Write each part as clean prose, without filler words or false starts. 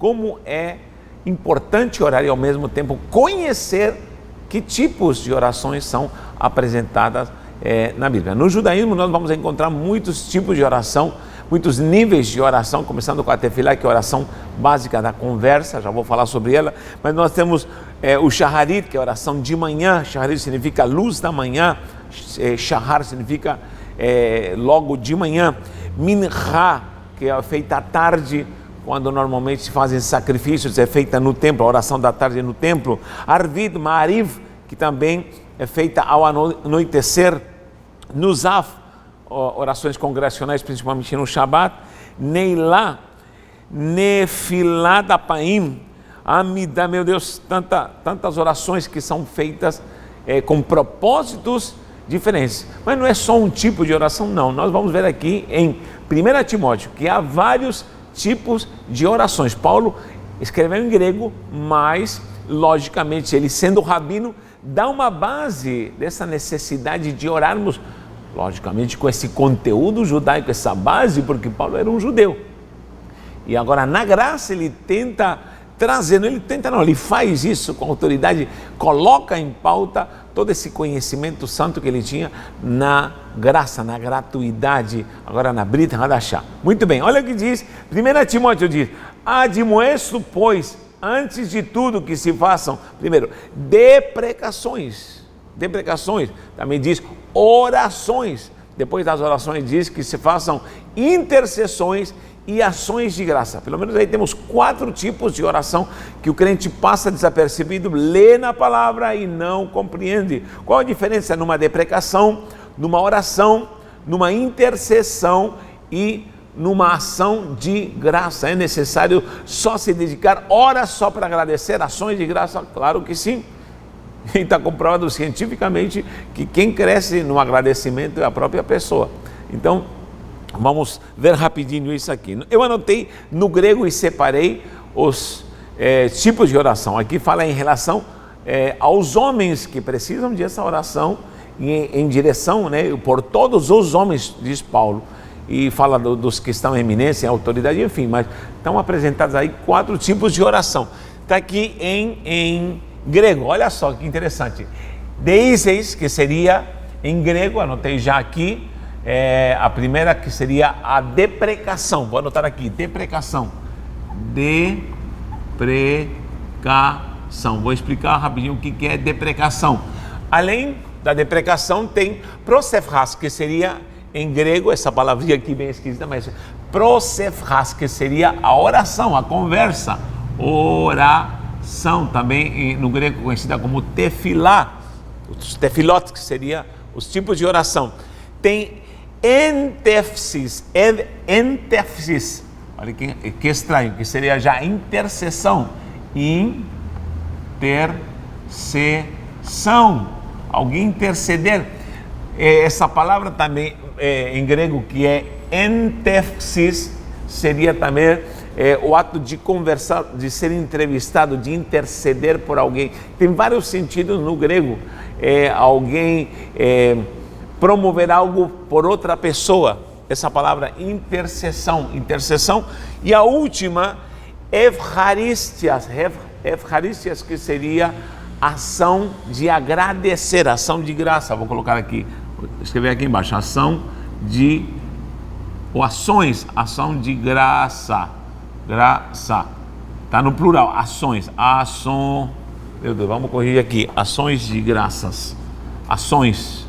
como é importante orar e ao mesmo tempo conhecer que tipos de orações são apresentadas na Bíblia. No judaísmo nós vamos encontrar muitos tipos de oração, muitos níveis de oração, começando com a tefilá, que é a oração básica da conversa, já vou falar sobre ela, mas nós temos o shaharit, que é a oração de manhã. Shaharit significa luz da manhã, shahar significa logo de manhã. Minha, que é feita à tarde, quando normalmente se fazem sacrifícios, é feita no templo, a oração da tarde no templo. Arvid, Ma'ariv, que também é feita ao anoitecer. Nuzaf, orações congregacionais, principalmente no Shabat. Neilá, Nefilá da Paim, Amida, meu Deus, tantas orações que são feitas com propósitos diferentes. Mas não é só um tipo de oração, não. Nós vamos ver aqui em 1 Timóteo que há vários tipos de orações. Paulo escreveu em grego, mas logicamente ele, sendo rabino, dá uma base dessa necessidade de orarmos, logicamente com esse conteúdo judaico, essa base, porque Paulo era um judeu. E agora na graça ele tenta trazer, ele faz isso com autoridade, coloca em pauta todo esse conhecimento santo que ele tinha na graça, na gratuidade, agora na Brit Hadashah. Muito bem, olha o que diz, 1 Timóteo diz: admoesto, pois, antes de tudo que se façam, primeiro, deprecações, também diz orações, depois das orações diz que se façam intercessões e ações de graça. Pelo menos aí temos 4 tipos de oração que o crente passa desapercebido, lê na palavra e não compreende. Qual a diferença numa deprecação, numa oração, numa intercessão e numa ação de graça? É necessário só se dedicar horas só para agradecer? Ações de graça? Claro que sim. E está comprovado cientificamente que quem cresce no agradecimento é a própria pessoa. Então, vamos ver rapidinho isso aqui. Eu anotei no grego e separei os tipos de oração. Aqui fala em relação aos homens que precisam dessa oração em direção, por todos os homens, diz Paulo. E fala dos que estão em eminência, em autoridade, enfim, mas estão apresentados aí 4 tipos de oração. Está aqui em grego, olha só que interessante. Deiseis, que seria em grego, anotei já aqui, a primeira que seria a deprecação. Vou anotar aqui, deprecação. Deprecação. Vou explicar rapidinho o que é deprecação. Além da deprecação tem prosefras, que seria em grego, essa palavrinha aqui bem esquisita, mas prosefras, que seria a oração, a conversa. Oração, também no grego conhecida como tefilá. Os tefilot, que seria os tipos de oração. Tem entefsis, olha que estranho, que seria já intercessão, intercessão, alguém interceder. Essa palavra também em grego, que é entefsis, seria também o ato de conversar, de ser entrevistado, de interceder por alguém. Tem vários sentidos no grego. Alguém promover algo por outra pessoa, essa palavra intercessão. E a última, evcharistias, que seria ação de agradecer, ação de graça. Vou colocar aqui, vou escrever aqui embaixo, ação de graça, está no plural, ações, meu Deus, vamos corrigir aqui, ações de graças, ações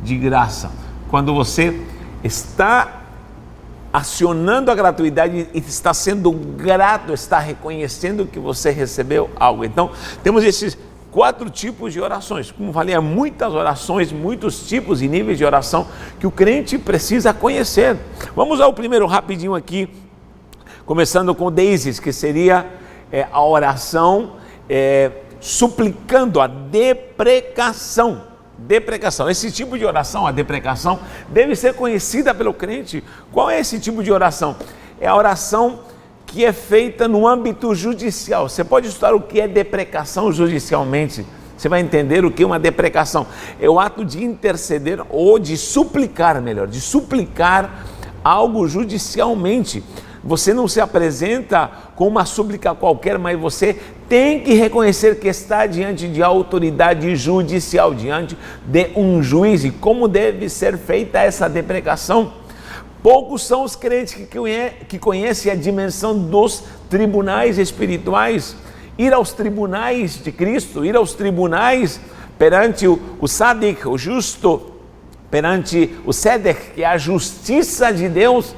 de graça. Quando você está acionando a gratuidade e está sendo grato, está reconhecendo que você recebeu algo. Então, temos esses 4 tipos de orações. Como falei, há muitas orações, muitos tipos e níveis de oração que o crente precisa conhecer. Vamos ao primeiro rapidinho aqui, começando com o deises, que seria a oração suplicando a deprecação. Esse tipo de oração, a deprecação, deve ser conhecida pelo crente. Qual é esse tipo de oração? É a oração que é feita no âmbito judicial. Você pode estudar o que é deprecação judicialmente, você vai entender o que é uma deprecação. É o ato de interceder ou de suplicar, melhor, de suplicar algo judicialmente. você não se apresenta com uma súplica qualquer, mas você tem que reconhecer que está diante de autoridade judicial, diante de um juiz, e como deve ser feita essa deprecação. Poucos são os crentes que conhecem a dimensão dos tribunais espirituais. Ir aos tribunais de Cristo, ir aos tribunais perante o Sadik, o justo, perante o Sedek, que é a justiça de Deus.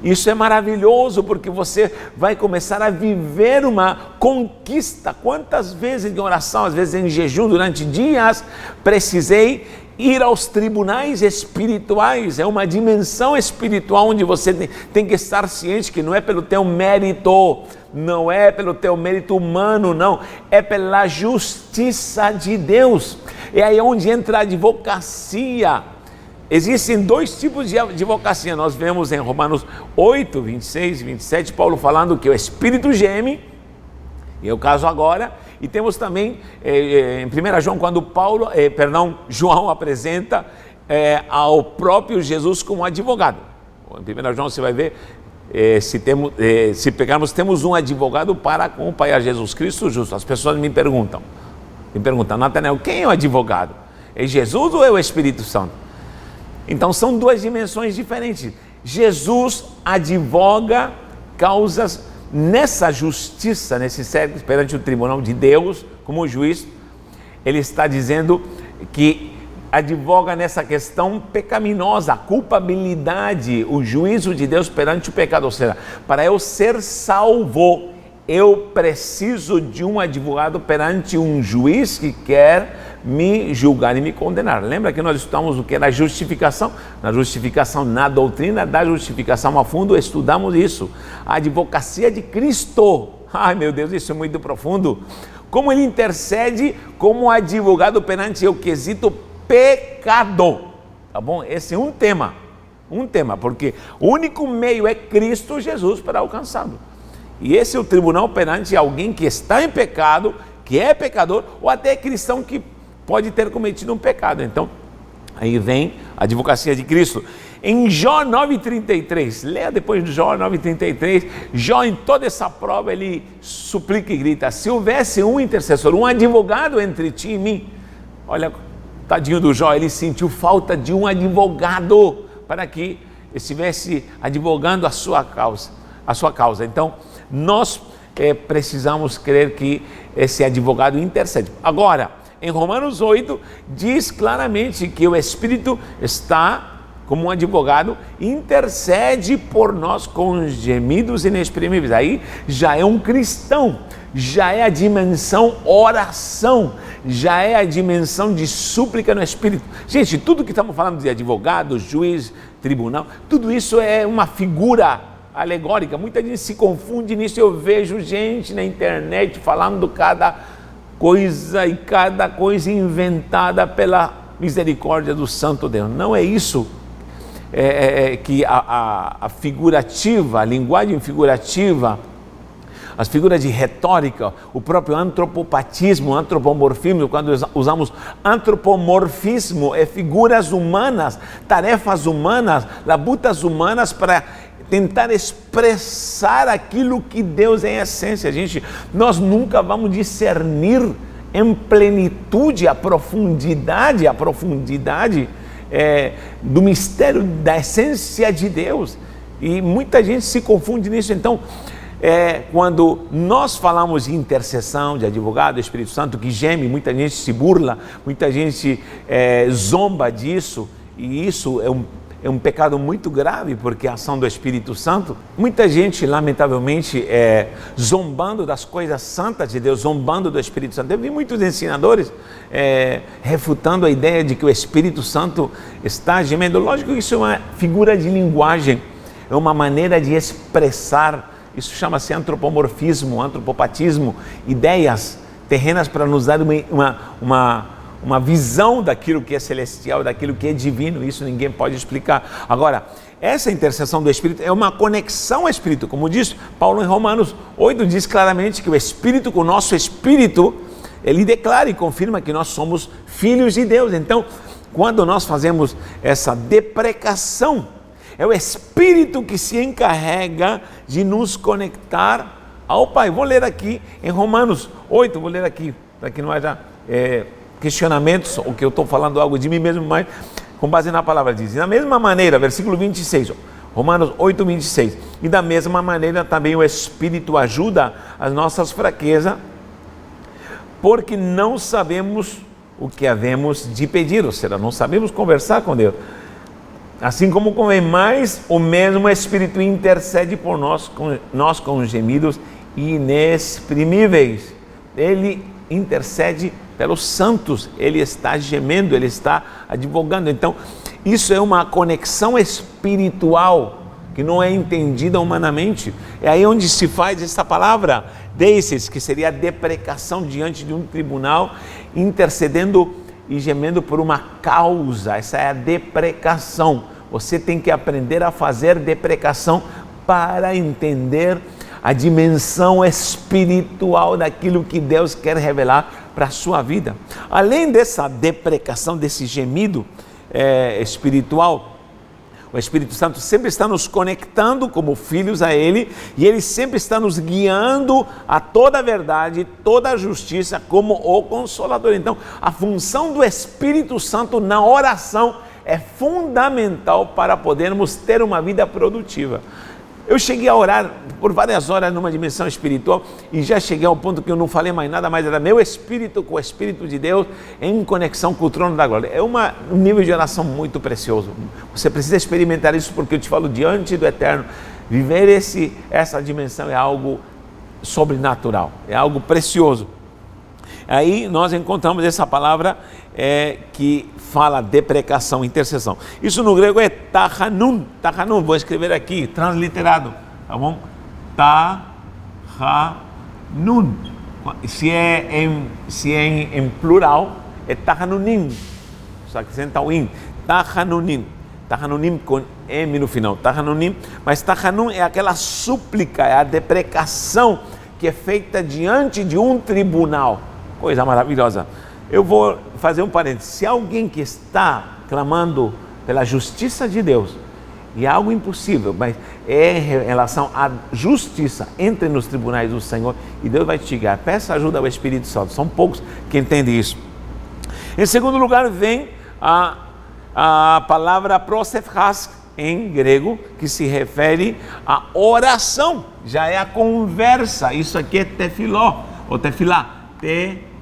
Isso é maravilhoso, porque você vai começar a viver uma conquista. Quantas vezes em oração, às vezes em jejum, durante dias, precisei ir aos tribunais espirituais. É uma dimensão espiritual onde você tem que estar ciente que não é pelo teu mérito, não é pelo teu mérito humano, não, é pela justiça de Deus. É aí onde entra a advocacia. Existem dois tipos de advocacia. Nós vemos em Romanos 8, 26 e 27, Paulo falando que o Espírito geme, e é o caso agora, e temos também em 1 João, quando João apresenta ao próprio Jesus como advogado. Em 1 João você vai ver, se pegarmos, temos um advogado para com o Pai, a Jesus Cristo justo. As pessoas me perguntam, Natanael, quem é o advogado? É Jesus ou é o Espírito Santo? Então são duas dimensões diferentes. Jesus advoga causas nessa justiça, nesse século, perante o tribunal de Deus, como juiz. Ele está dizendo que advoga nessa questão pecaminosa, a culpabilidade, o juízo de Deus perante o pecado. Ou seja, para eu ser salvo, eu preciso de um advogado perante um juiz que quer me julgar e me condenar. Lembra que nós estudamos o que era justificação? Na justificação, na doutrina da justificação a fundo, estudamos isso. A advocacia de Cristo. Ai meu Deus, isso é muito profundo. Como ele intercede como advogado perante o quesito pecado. Tá bom? Esse é um tema, porque o único meio é Cristo Jesus para alcançá-lo. E esse é o tribunal perante alguém que está em pecado, que é pecador, ou até cristão que pode ter cometido um pecado. Então, aí vem a advocacia de Cristo. Em Jó 9,33, leia depois de Jó 9,33, Jó em toda essa prova, ele suplica e grita, se houvesse um intercessor, um advogado entre ti e mim. Olha, tadinho do Jó, ele sentiu falta de um advogado para que estivesse advogando a sua causa. Então, nós precisamos crer que esse advogado intercede. Agora, em Romanos 8, diz claramente que o Espírito está, como um advogado, intercede por nós com gemidos inexprimíveis. Aí já é um cristão, já é a dimensão oração, já é a dimensão de súplica no Espírito. Gente, tudo que estamos falando de advogado, juiz, tribunal, tudo isso é uma figura alegórica. Muita gente se confunde nisso. Eu vejo gente na internet falando cada coisa inventada pela misericórdia do Santo Deus. Não é isso que a figurativa, a linguagem figurativa, as figuras de retórica, o próprio antropopatismo, antropomorfismo, quando usamos antropomorfismo, é figuras humanas, tarefas humanas, labutas humanas para tentar expressar aquilo que Deus é em essência. Nós nunca vamos discernir em plenitude a profundidade do mistério da essência de Deus, e muita gente se confunde nisso. Então, quando nós falamos de intercessão, de advogado, do Espírito Santo que geme, muita gente se burla, muita gente zomba disso, e isso é um pecado muito grave, porque a ação do Espírito Santo, muita gente, lamentavelmente, zombando das coisas santas de Deus, zombando do Espírito Santo. Eu vi muitos ensinadores refutando a ideia de que o Espírito Santo está gemendo. Lógico que isso é uma figura de linguagem, é uma maneira de expressar. Isso chama-se antropomorfismo, antropopatismo, ideias terrenas para nos dar uma visão daquilo que é celestial, daquilo que é divino. Isso ninguém pode explicar. Agora, essa intercessão do Espírito é uma conexão ao Espírito. Como diz Paulo em Romanos 8, diz claramente que o Espírito, com o nosso Espírito, ele declara e confirma que nós somos filhos de Deus. Então, quando nós fazemos essa deprecação, É o Espírito que se encarrega de nos conectar ao Pai. Vou ler aqui em Romanos 8, vou ler aqui, para que não haja questionamentos, ou que eu estou falando algo de mim mesmo, mas com base na palavra diz. E da mesma maneira, versículo 26, Romanos 8, 26. E da mesma maneira também o Espírito ajuda as nossas fraquezas, porque não sabemos o que havemos de pedir, ou seja, não sabemos conversar com Deus. Assim como convém mais, o mesmo Espírito intercede por nós com gemidos inexprimíveis. Ele intercede pelos santos, ele está gemendo, ele está advogando. Então, isso é uma conexão espiritual que não é entendida humanamente. É aí onde se faz essa palavra, desses, que seria a deprecação diante de um tribunal, intercedendo e gemendo por uma causa. Essa é a deprecação. Você tem que aprender a fazer deprecação para entender a dimensão espiritual daquilo que Deus quer revelar para a sua vida. Além dessa deprecação, desse gemido espiritual, o Espírito Santo sempre está nos conectando como filhos a Ele, e Ele sempre está nos guiando a toda a verdade, toda a justiça, como o Consolador. Então, a função do Espírito Santo na oração é fundamental para podermos ter uma vida produtiva. Eu cheguei a orar por várias horas numa dimensão espiritual e já cheguei ao ponto que eu não falei mais nada, mas era meu espírito com o Espírito de Deus em conexão com o trono da glória. É um nível de oração muito precioso. Você precisa experimentar isso, porque eu te falo, diante do Eterno, viver essa dimensão é algo sobrenatural, é algo precioso. Aí nós encontramos essa palavra que fala deprecação, intercessão. Isso no grego é tachanun, vou escrever aqui, transliterado, tá bom? Tachanun. Se é em plural, é tachanunim, só que senta o in, tachanunim com M no final, tachanunim, mas tachanun é aquela súplica, é a deprecação que é feita diante de um tribunal. Coisa maravilhosa. Eu vou fazer um parênteses. Se alguém que está clamando pela justiça de Deus, e é algo impossível, mas é em relação à justiça, entre nos tribunais do Senhor, e Deus vai te guiar. Peça ajuda ao Espírito Santo. São poucos que entendem isso. Em segundo lugar, vem a palavra prosefras, em grego, que se refere à oração. Já é a conversa. Isso aqui é tefiló, ou tefilá. Tefilot,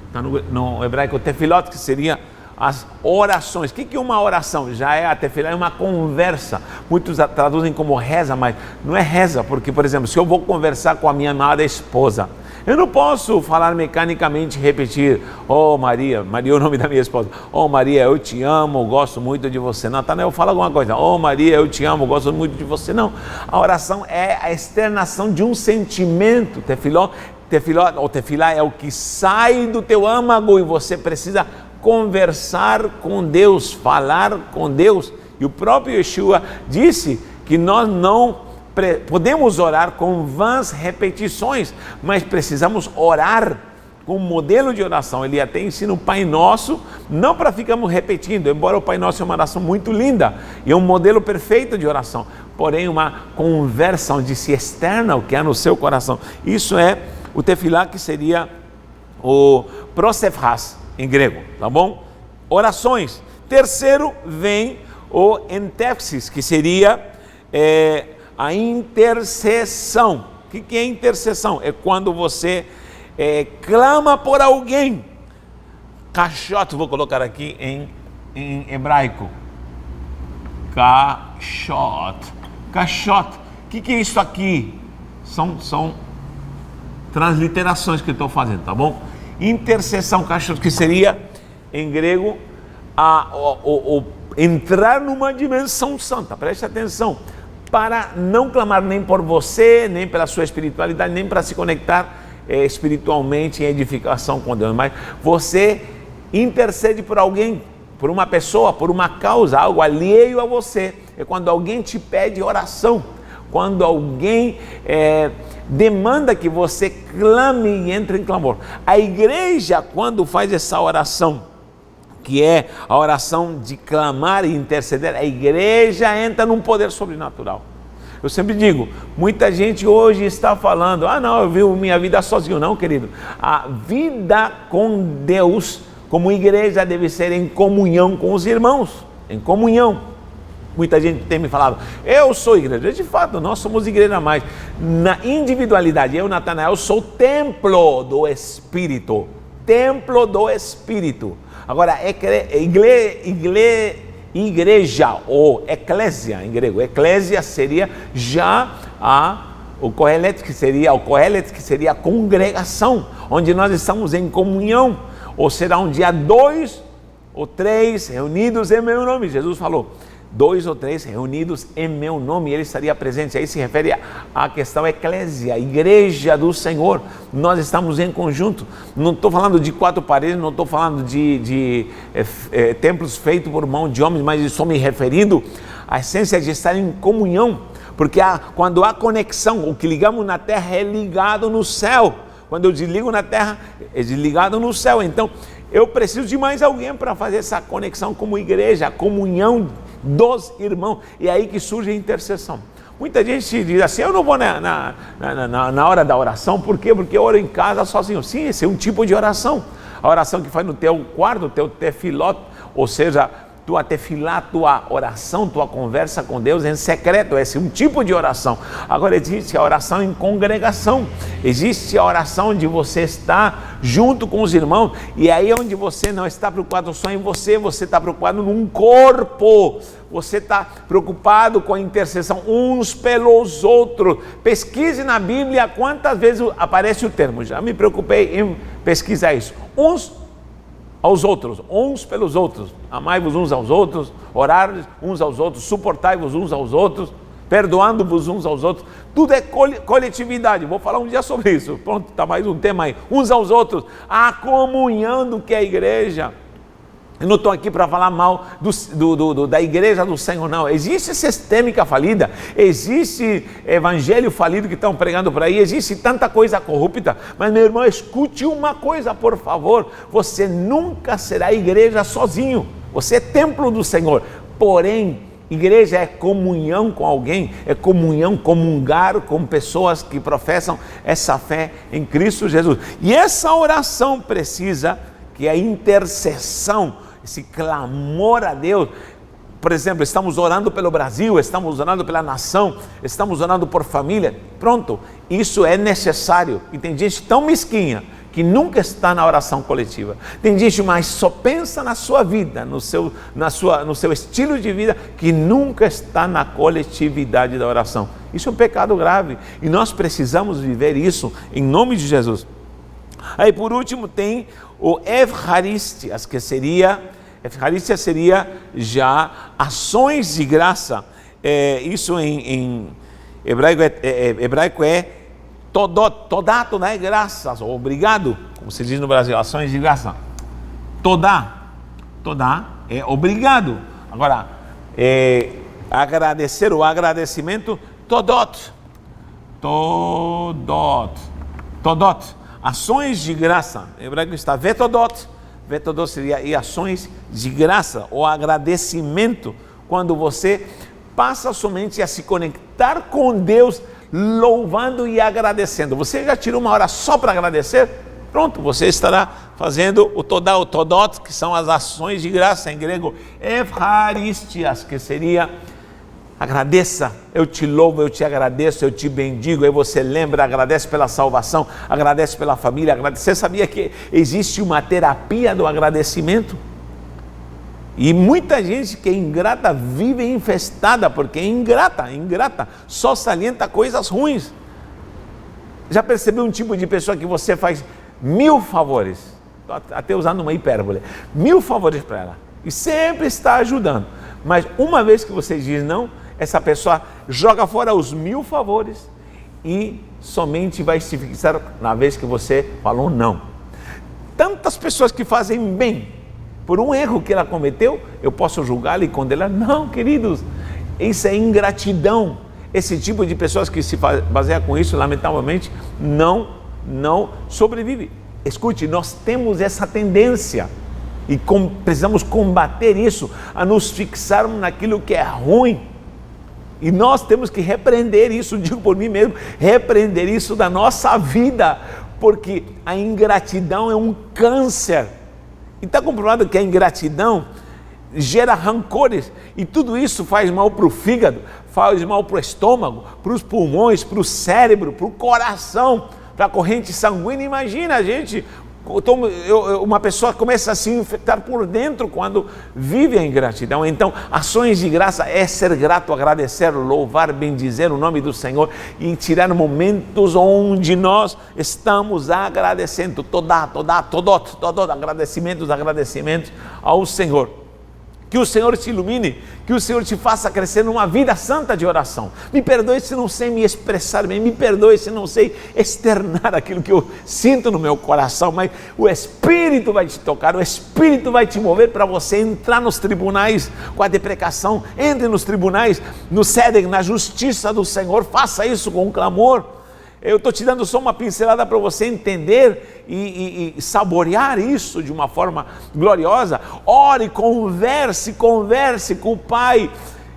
está no hebraico tefilot, que seria as orações. O que é uma oração? Já é a tefilá, é uma conversa. Muitos traduzem como reza, mas não é reza, porque, por exemplo, se eu vou conversar com a minha amada esposa, eu não posso falar mecanicamente, repetir, oh Maria, Maria é o nome da minha esposa, oh Maria, eu te amo, gosto muito de você. Natanael, fala alguma coisa, oh Maria, eu te amo, gosto muito de você. Não, a oração é a externação de um sentimento. Tefiló ou tefilá é o que sai do teu âmago, e você precisa conversar com Deus, falar com Deus. E o próprio Yeshua disse que nós não podemos orar com vãs repetições, mas precisamos orar com um modelo de oração. Ele até ensina o Pai Nosso, não para ficarmos repetindo, embora o Pai Nosso é uma oração muito linda, e é um modelo perfeito de oração, porém uma conversa onde se externa o que há no seu coração. Isso é o tefilá, que seria o prosefras em grego, tá bom? Orações. Terceiro vem o entefsis, que seria a intercessão. O que é intercessão? É quando você clama por alguém. Kashot, vou colocar aqui em hebraico. Kashot. O que é isso aqui? São transliterações que eu estou fazendo, tá bom? Intercessão, kashot, que seria em grego entrar numa dimensão santa. Preste atenção. Para não clamar nem por você, nem pela sua espiritualidade, nem para se conectar espiritualmente em edificação com Deus, mas você intercede por alguém, por uma pessoa, por uma causa, algo alheio a você. É quando alguém te pede oração, quando alguém demanda que você clame e entre em clamor. A igreja, quando faz essa oração que é a oração de clamar e interceder, a igreja entra num poder sobrenatural. Eu sempre digo, muita gente hoje está falando, não, eu vivo minha vida sozinho. Não, querido, a vida com Deus, como igreja, deve ser em comunhão com os irmãos, em comunhão. Muita gente tem me falado, eu sou igreja. De fato, nós somos igreja, mas na individualidade, eu, Natanael, sou templo do Espírito. Templo do Espírito. Agora, igreja ou eclésia em grego, eclésia seria já o Kohelet, que seria a congregação, onde nós estamos em comunhão, ou será um dia 2 ou 3 reunidos em meu nome. Jesus falou, 2 ou 3 reunidos em meu nome, ele estaria presente. Aí se refere à questão eclésia, igreja do Senhor. Nós estamos em conjunto. Não estou falando de 4 paredes, não estou falando de templos feitos por mão de homens, mas estou me referindo à essência de estar em comunhão, porque quando há conexão, o que ligamos na terra é ligado no céu. Quando eu desligo na terra, é desligado no céu. Então, eu preciso de mais alguém para fazer essa conexão como igreja, a comunhão dos irmãos. E é aí que surge a intercessão. Muita gente diz assim, eu não vou na hora da oração. Por quê? Porque eu oro em casa sozinho. Sim, esse é um tipo de oração. A oração que faz no teu quarto, teu tefilot, ou seja, tua tefilá, tua oração, tua conversa com Deus em secreto. Esse é um tipo de oração. Agora existe a oração em congregação. Existe a oração onde você está junto com os irmãos, e aí onde você não está preocupado só em você, você está preocupado num corpo. Você está preocupado com a intercessão uns pelos outros. Pesquise na Bíblia quantas vezes aparece o termo. Já me preocupei em pesquisar isso. Uns aos outros, uns pelos outros. Amai-vos uns aos outros, orar uns aos outros, suportai-vos uns aos outros, perdoando-vos uns aos outros. Tudo é coletividade. Vou falar um dia sobre isso. Pronto, está mais um tema aí. Uns aos outros. A comunhão do que é a igreja. Eu não estou aqui para falar mal da igreja do Senhor, não. Existe sistêmica falida, existe evangelho falido que estão pregando por aí, existe tanta coisa corrupta, mas meu irmão, escute uma coisa, por favor, você nunca será igreja sozinho, você é templo do Senhor, porém, igreja é comunhão com alguém, é comunhão, comungar com pessoas que professam essa fé em Cristo Jesus, e essa oração precisa que a intercessão, esse clamor a Deus, por exemplo, estamos orando pelo Brasil, estamos orando pela nação, estamos orando por família, pronto, isso é necessário. E tem gente tão mesquinha que nunca está na oração coletiva. Tem gente mais só pensa na sua vida, no seu estilo de vida, que nunca está na coletividade da oração. Isso é um pecado grave e nós precisamos viver isso em nome de Jesus. Aí por último tem o Evcharístias, que seria já ações de graça. Isso em hebraico é todato, né? Graças, ou obrigado, como se diz no Brasil, ações de graça. Todá é obrigado. Agora, agradecer, o agradecimento, todot. Ações de graça, em hebraico está vetodot seria e ações de graça, ou agradecimento, quando você passa somente a se conectar com Deus, louvando e agradecendo. Você já tirou uma hora só para agradecer? Pronto, você estará fazendo o todot, que são as ações de graça, em grego, evcharistias, que seria agradeça, eu te louvo, eu te agradeço, eu te bendigo. Aí você lembra, agradece pela salvação, agradece pela família, agradece. Você sabia que existe uma terapia do agradecimento? E muita gente que é ingrata vive infestada, porque é ingrata, só salienta coisas ruins. Já percebeu um tipo de pessoa que você faz 1000 favores, até usando uma hipérbole, 1000 favores para ela, e sempre está ajudando, mas uma vez que você diz não, essa pessoa joga fora os 1000 favores e somente vai se fixar na vez que você falou não. Tantas pessoas que fazem bem, por um erro que ela cometeu, eu posso julgá-la e condená-la? Não, queridos, isso é ingratidão. Esse tipo de pessoas que se baseia com isso, lamentavelmente, não sobrevive. Escute, nós temos essa tendência. E precisamos combater isso, a nos fixarmos naquilo que é ruim. E nós temos que repreender isso, digo por mim mesmo, repreender isso da nossa vida, porque a ingratidão é um câncer. E está comprovado que a ingratidão gera rancores, e tudo isso faz mal para o fígado, faz mal para o estômago, para os pulmões, para o cérebro, para o coração, para a corrente sanguínea. Imagina, gente, uma pessoa começa a se infectar por dentro quando vive a ingratidão. Então, ações de graça é ser grato, agradecer, louvar, bendizer o nome do Senhor e tirar momentos onde nós estamos agradecendo, todo agradecimentos ao Senhor. Que o Senhor te ilumine, que o Senhor te faça crescer numa vida santa de oração. Me perdoe se não sei me expressar bem, me perdoe se não sei externar aquilo que eu sinto no meu coração, mas o Espírito vai te tocar, o Espírito vai te mover para você entrar nos tribunais com a deprecação. Entre nos tribunais, no SEDEC, na justiça do Senhor, faça isso com clamor. Eu estou te dando só uma pincelada para você entender e saborear isso de uma forma gloriosa. Ore, converse com o Pai.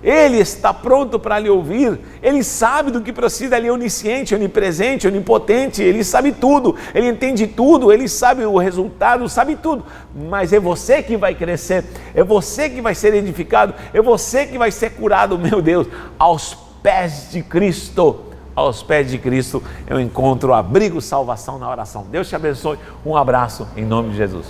Ele está pronto para lhe ouvir. Ele sabe do que precisa. Ele é onisciente, onipresente, onipotente. Ele sabe tudo, ele entende tudo, ele sabe o resultado, sabe tudo. Mas é você que vai crescer, é você que vai ser edificado, é você que vai ser curado, meu Deus, aos pés de Cristo. Aos pés de Cristo eu encontro abrigo, salvação na oração. Deus te abençoe. Um abraço em nome de Jesus.